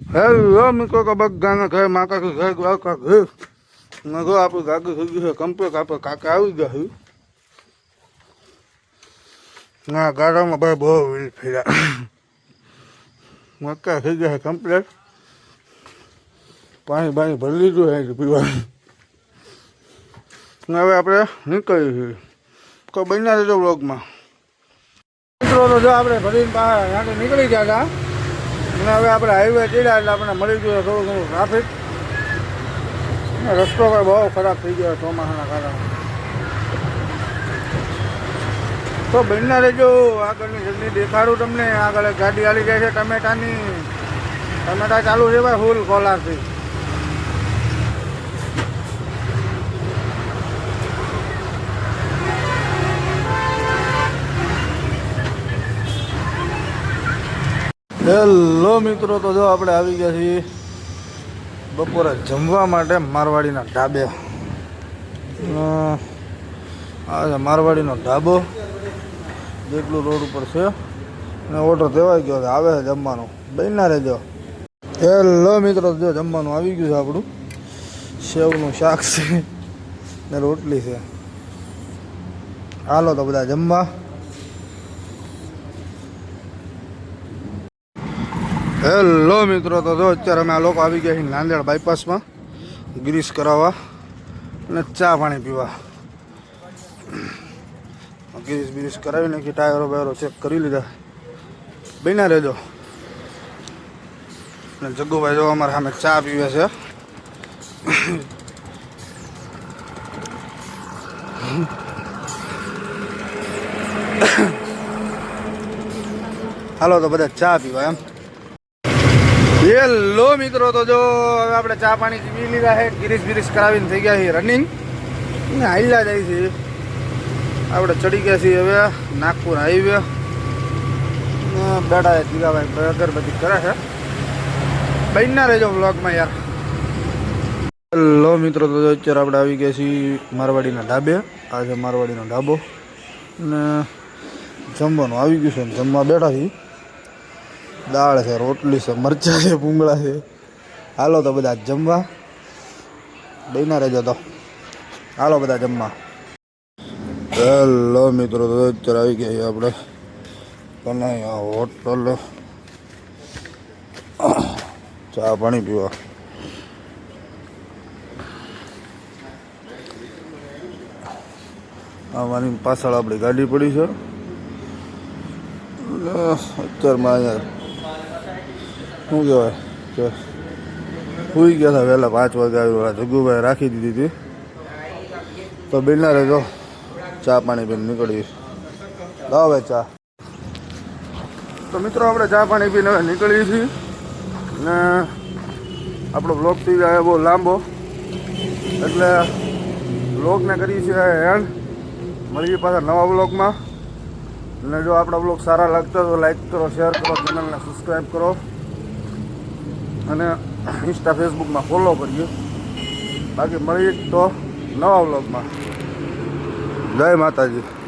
hello મિત્રો કે બધાને ઘરે માકા કે ઘર કાકા ઘર નગો આપણું કાકા થઈ ગયું છે કમ્પ્લેટ આપણે કાકા આવી ગયા છે ના ગાડામાં ભાઈ બહુ વીલ ફેર્યા મક્કા થઈ ગયા છે કમ્પ્લેટ પાણી ભરી લીધું છે પીવાનું હવે આપણે નીકળીએ છીએ તો બન્યા રહેજો બ્લોગમાં મિત્રો તો જો આપણે ભરીને ત્યાંથી નીકળી ગયા હતા અને હવે આપણે હાઈવે ચડ્યા એટલે આપણે મળી ગયું થોડું ઘણું ટ્રાફિક રસ્તો પણ બહુ ખરાબ થઈ ગયો ચોમાસાના કારણે તો બન્યા રહેજો આગળની જલ્દી દેખાડું તમને આગળ ગાડી હાલી જાય છે ટમેટા ચાલુ છે ભાઈ ફૂલ કોલારથી હેલો મિત્રો તો જો આપણે આવી ગયા છીએ બપોરે જમવા માટે મારવાડીના ઢાબે આ છે મારવાડીનો ઢાબો જેટલું રોડ ઉપર છે અને ઓર્ડર દેવાઈ ગયો આવે છે જમવાનું બન્યા રહેજો હેલો મિત્રો જો જમવાનું આવી ગયું છે આપણું સેવનું શાક છે ને રોટલી છે હાલો તો બધા જમવા હેલો મિત્રો તો જો અત્યારે અમે આ લોકો આવી ગયા છીએ નાંદેડ બાયપાસમાં ગ્રીસ કરાવવા અને ચા પાણી પીવા ગ્રીસ કરાવી નાખી ટાયરો બાયરો ચેક કરી લીધા બન્યા રહેજો અને જગ્ગુભાઈ જો અમારા સામે ચા પીવે છે હાલો તો બધા ચા પીવા એમ હેલો મિત્રો તો જો હવે આપણે ચા પાણી પી લીધા છે ગિરીશ કરાવીને થઈ ગયા છે રનિંગ ને હાલ્યા જાય છે આપણે ચડી ગયા છીએ હવે નાગપુર હાઈવે બેઠા છે જીગાભાઈ અગરબત્તી કરે છે બન્યા રહેજો બ્લોગમાં યાર હેલો મિત્રો તો અત્યારે આપણે આવી ગયા છીએ મારવાડીના ઢાબે આ છે મારવાડીનો ઢાબો ને જમવાનું આવી ગયું છે ને જમવા બેઠા છીએ દાળ છે રોટલી છે મરચાં છે ભૂંગળા છે હાલો તો બધા જમવા બન્યા રહેજો તો હાલો બધા જમવા હેલો મિત્રો તો અત્યારે આવી ગયા આપણે કનૈયા હોટલ ચા પાણી પીવા અમારી પાછળ આપણી ગાડી પડી છે અત્યારમાં અહીંયા શું કહેવાય કે સુઈ ગયા હતા વહેલા 5 વાગે આવ્યું જગ્ગુભાઈ રાખી દીધી હતી તો બન્યા રહેજો ચા પાણી પીને નીકળીએ લાવો ભાઈ ચા તો મિત્રો આપણે ચા પાણી પીને હવે નીકળીએ છીએ ને આપણો બ્લોગ થઈ જાય બહુ લાંબો એટલે બ્લોગને કરીએ છીએ એન્ડ મળીએ પાછા નવા બ્લોગમાં અને જો આપણા બ્લોગ સારા લાગતા તો લાઈક કરો શેર કરો ચેનલને સબસ્ક્રાઈબ કરો અને ઇન્સ્ટા ફેસબુકમાં ફોલો કરીએ બાકી મળીએ તો નવા બ્લોગમાં જય માતાજી